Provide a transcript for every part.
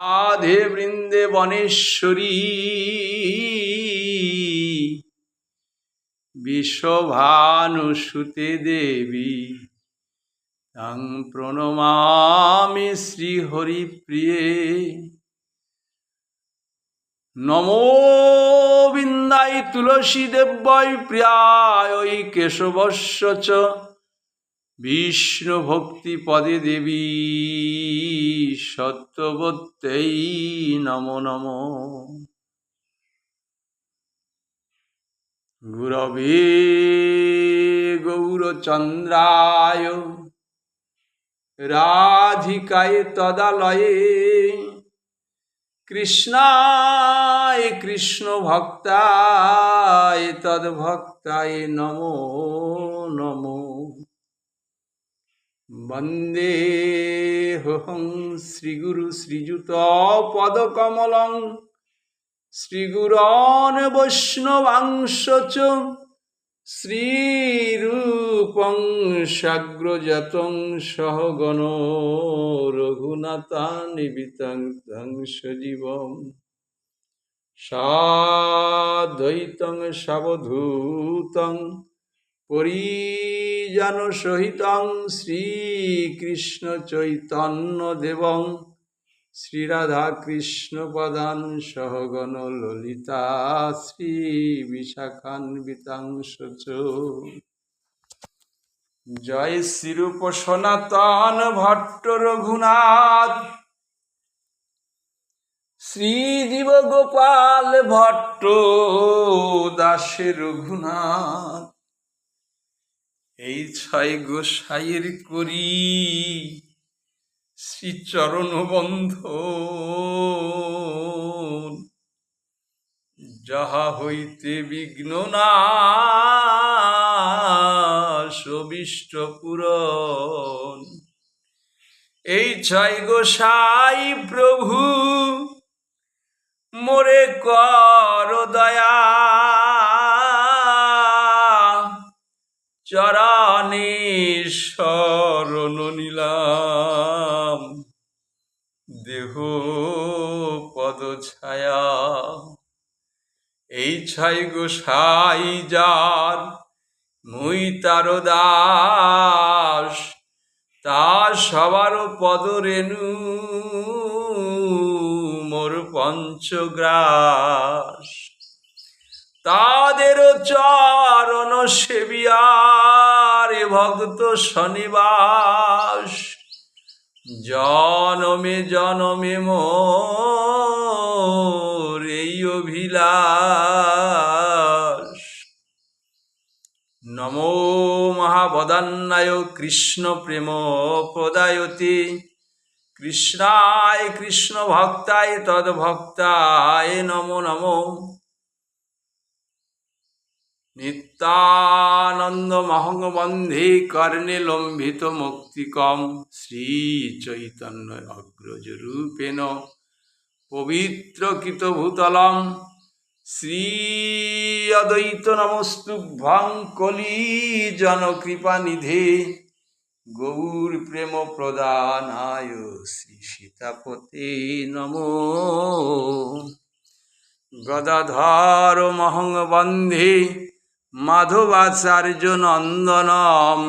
রাধে বৃন্দে বনেশ্বরী বিশ্বভানুসুতে দেবী তং প্রণমামি শ্রীহরিপ্রিয়ে। নমো বিন্দায় তুলসী দেব্যৈ প্রিয়ায় কেশবস্য চ বিষ্ণু ভক্তি পদে দেবী সত্যবত্যৈ নমো নমো। গুরবে গৌরচন্দ্রায় রাধিকায় তদালয়ে কৃষ্ণায় কৃষ্ণ ভক্তায় তদ্ভক্তায় নমো নমো। বন্দে হোহং শ্রীগুরু শ্রীযুত পদকমলং শ্রীগুরোন বৈষ্ণবাংশ চ শ্রীরূপং সাগ্রজাতং সহগণ রঘুনাথান্বিতং तं সজীবং সাদ্বৈতং সাবধূতং পরিজনসহিতং শ্রীকৃষ্ণ চৈতন্য দেবং শ্রীরাধাকৃষ্ণপদান সহগণ ললিতা শ্রীবিশাখান্বিতাংশ চ। জয় শ্রীরূপ সনাতন ভট্ট রঘুনাথ শ্রীজীব গোপাল ভট্ট দাসে রঘুনাথ। এই ছয় গোসাইয়ের করি শ্রীচরণ বন্ধন, যাহা হইতে বিঘ্ন নাশ অভীষ্ট পূরণ। এই ছয় গোসাই প্রভু মোরে কর দয়া, চরণে শরণ নিলাম দেহ পদ ছায়া। এই ছয় গোসাই যার মুই তার দাস, তার সবার পদ রেণু মোর পঞ্চগ্রাস। তাদের চরণ সেবিয়ারে ভক্ত শনিবাস, জনমে জনমে মোর এই অভিলাষ। নমো মহাবদান্যায় কৃষ্ণ প্রেম প্রদায়তে, কৃষ্ণায় কৃষ্ণ ভক্তায় তদ্ভক্তায় নমো নমো। নিত্যানন্দ মহং বন্ধে কর্ণে লম্বিত মুক্তিকম, শ্রী চৈতন্য অগ্রজ রূপেণ পবিত্রকৃত ভূতলম। শ্রী অদ্বৈত নমস্তুভ্যং কলি জন কৃপা নিধে, গৌর প্রেম প্রদানায় শ্রী সীতাপতে নমো। গদাধর মহং বন্ধে মাধবাচার্য নন্দনম,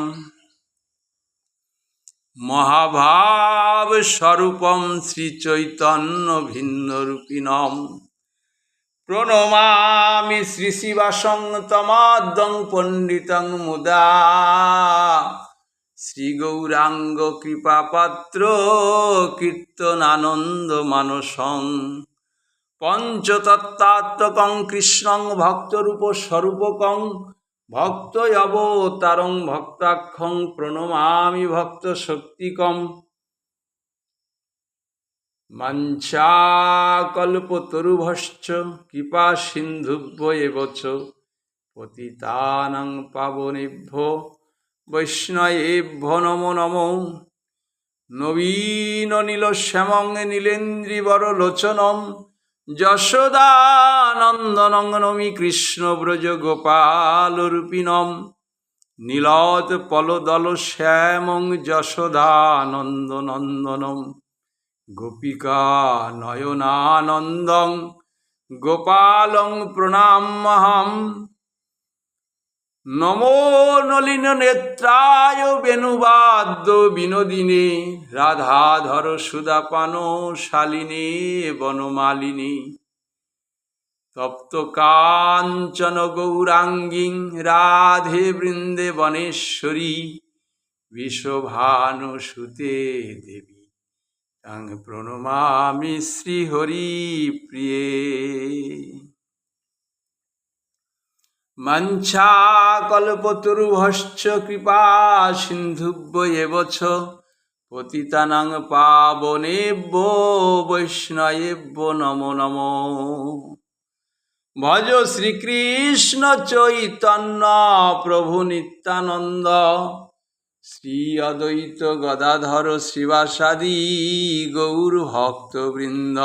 মহাভাব স্বরূপম শ্রী চৈতন্য ভিন্ন রূপিণম। প্রণমামি শ্রী শিবাসং তমাদ্যং পণ্ডিতং মুদা, শ্রী গৌরাঙ্গ কৃপাপাত্র কীর্তনানন্দ মানসং। পঞ্চতত্ত্বাত্মকং কৃষ্ণং ভক্তরূপ স্বরূপকং, ভক্ত অবতারং ভক্তাখ্যং প্রণমামি ভক্ত শক্তিকম। বাঞ্ছাকল্পতরুভশ্চ কৃপা সিন্ধুভ্য এব চ, পতিতানাং পাবনেভ্যো বৈষ্ণবেভ্যো নমো নমো। নবীন নীল শ্যামং নীলেন্দ্রিবর লোচনম, যশোদানন্দনং নমি কৃষ্ণ ব্রজ গোপাল রূপিণম। নীলত পলদল শ্যামং যশোদানন্দ নন্দনম, গোপিকা নয়নানন্দং গোপালং প্রণাম্যহম। নমো নলিন নেত্রায় বেণুবাদ্য বিনোদিনী রাধাধর সুদাপান শালিনী বনমালিনী। তপ্ত কাঞ্চন গৌরাঙ্গীং রাধে বৃন্দে বনেশ্বরী বিশ্বভানুসুতে দেবী তাং প্রণমামি শ্রীহরি প্রিয়ে। মঞ্চাকল্পতরুভশ্চ কৃপা সিন্ধুভ্য এব চ পতিতানাং পাবনেভ্যো বৈষ্ণবেভ্যো নমো নমো। ভজ শ্রীকৃষ্ণ চৈতন্য প্রভু নিত্যানন্দ শ্রী অদ্বৈত গদাধর শ্রীবাসাদি গৌর ভক্তবৃন্দ।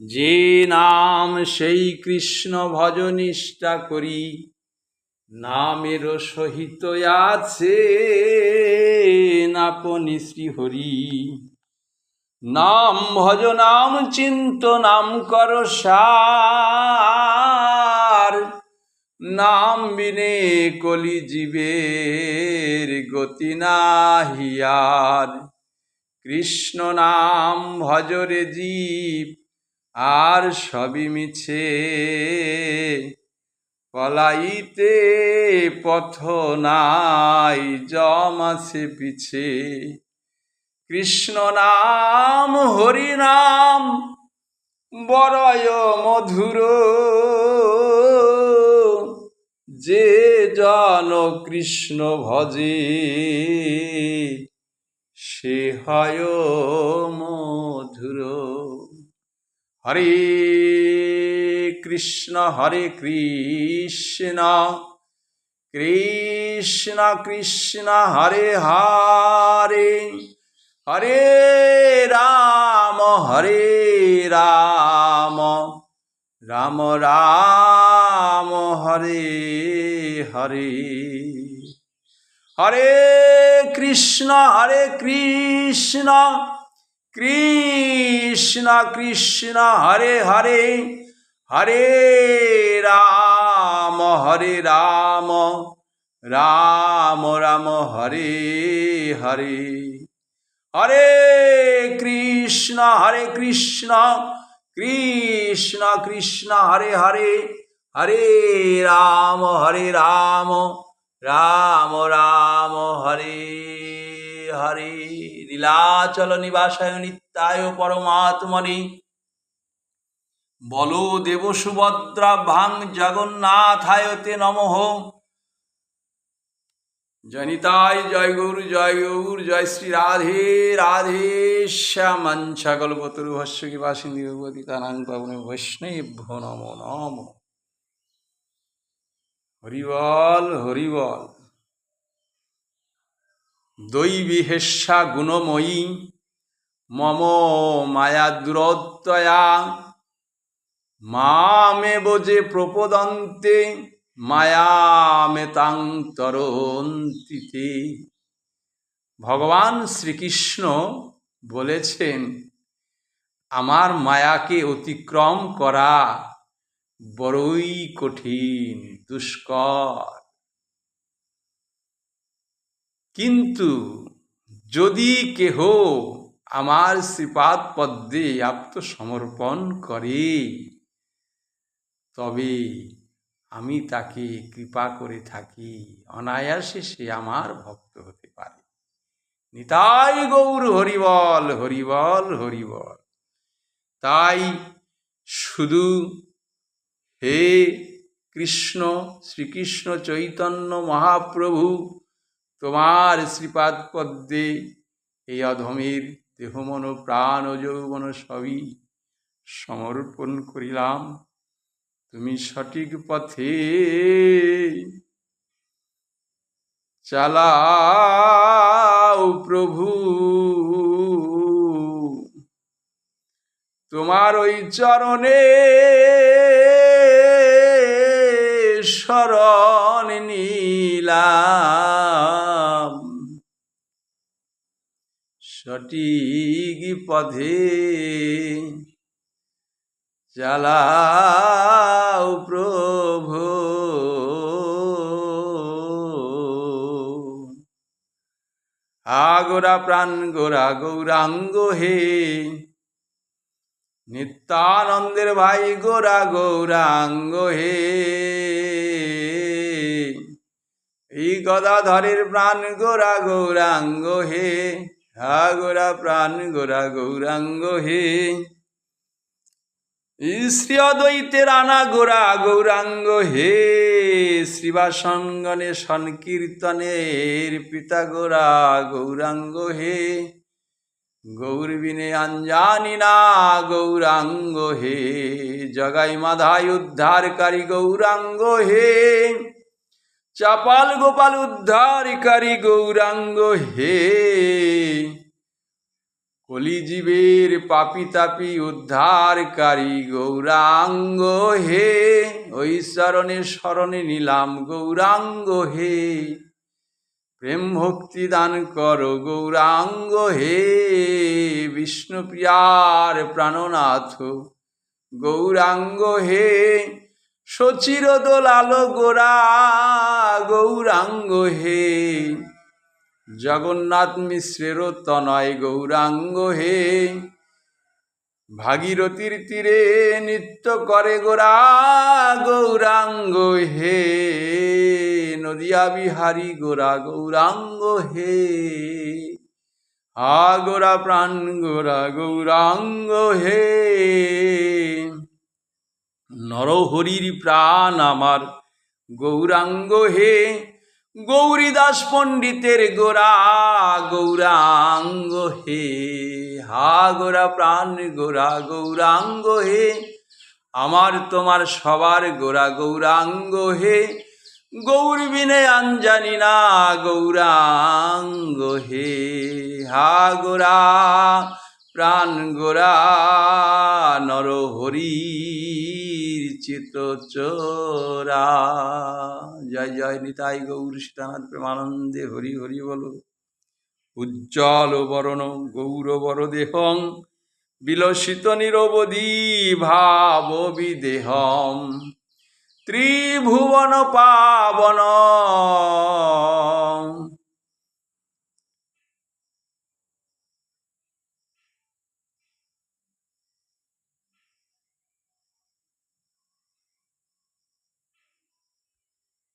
যে নাম সেই কৃষ্ণ ভজ নিষ্ঠা করি নামের সহিত আছে নাপনি শ্রীহরি। নাম ভজ নাম চিন্ত নাম কর সার নাম বিনে কলি জীবের গতি নাহি আর। কৃষ্ণ নাম ভজরে জীব আর সবই মিছে পলাইতে পথ নাই যম আছে পিছে। কৃষ্ণ নাম হরি নাম বড়য় মধুর যে জন কৃষ্ণ ভজে সে হয় মধুর। হরে কৃষ্ণ কৃষ্ণ কৃষ্ণ হরে হরে হরে রাম রাম রাম হরে হরে। হরে কৃষ্ণ কৃষ্ণ কৃষ্ণ হরে হরে হরে রাম রাম রাম হরে হরে। হরে কৃষ্ণ কৃষ্ণ কৃষ্ণ হরে হরে হরে রাম রাম রাম হরে হরে। নীলাচল নিবাসায় নিত্যায় পরমাত্মনে বলো দেব সুভদ্রা ভাং জগন্নাথায়তে নমঃ। জনিতাই জয় গৌর জয় শ্রী রাধে রাধে শ্যামং কল্পতরুভশ্চ কৃপা সিন্ধু পতিতানাং পাবনেভ্যো বৈষ্ণবেভ্যো নমো নমঃ। হরিবল হরিবল। দৈবী হেষ্যা গুণময়ী মম মায়া দুরত্যয়া মামেব যে প্রপদন্তে মায়ামেতাং তরন্তিতে। ভগবান শ্রীকৃষ্ণ বলেছেন আমার মায়াকে অতিক্রম করা বড়ই কঠিন দুষ্কর। কিন্তু যদি কেহ আমার শ্রীপাদ পদ্মে আত্মসমর্পণ করে তবে আমি তাকে কৃপা করে থাকি, অনায়াসে সে আমার ভক্ত হতে পারে। নিতাই গৌর হরিবল হরিবল হরিবল। তাই শুধু হে কৃষ্ণ শ্রীকৃষ্ণ চৈতন্য মহাপ্রভু তোমার শ্রীপাদ পদ্মে এই অধমের দেহ মন প্রাণ ও যৌবন সবই সমর্পণ করিলাম। তুমি সঠিক পথে চালাও প্রভু। তোমার ওই চরণে শরণ নিলাম সঠিক পথে চালাও প্রভু। গোরা প্রাণ গোরা গৌরাঙ্গ হে, নিত্যানন্দের ভাই গোরা গৌরাঙ্গ হে। এই গদাধরের প্রাণ গোরা গৌরাঙ্গ হে, গোরা প্রাণ গোরা গৌরাঙ্গ হে। শ্রী অদ্বৈতের আনা গোরা গৌরাঙ্গ হে, শ্রীবাসন গণেশন কীর্তনের পিতা গোরা গৌরাঙ্গ হে। গৌর বিনে আঞ্জানি না গৌরাঙ্গ হে, জগাই মাধাই উদ্ধারকারী গৌরাঙ্গ হে। চাপাল গোপাল উদ্ধারকারী গৌরাঙ্গ হে, কলিজীবের পাপি তাপি উদ্ধারকারী গৌরাঙ্গ হে। ওই শরণে শরণে নিলাম গৌরাঙ্গ হে, প্রেম ভক্তি দান করো গৌরাঙ্গ হে। বিষ্ণুপ্রিয়ার প্রাণনাথ গৌরাঙ্গ হে, সচির দোলালো গোরা গৌরাঙ্গ হে। জগন্নাথ মিশ্রের তনয় গৌরাঙ্গ হে, ভাগীরথীর তীরে নৃত্য করে গোরা গৌরাঙ্গ হে। নদিয়া বিহারী গোরা গৌরাঙ্গ হে, গোরা প্রাণ গোরা গৌরাঙ্গ হে। নরহরির প্রাণ আমার গৌরাঙ্গ হে, গৌরীদাস পণ্ডিতের গোরা গৌরাঙ্গ হে। গোরা প্রাণ গোরা গৌরাঙ্গ হে, আমার তোমার সবার গোরা গৌরাঙ্গ হে। গৌর বিনে আঞ্জানি না গৌরাঙ্গ হে, গোরা প্রাণ গোরা নরহরির চিত চোরা। জয় জয় নিতাই গৌর সীতানাথ প্রেমানন্দে হরি হরি বলো। উজ্জ্বল বরণ গৌরবর দেহং, বিলসিত নিরবধি ভাব বিদেহম। ত্রিভুবন পাবন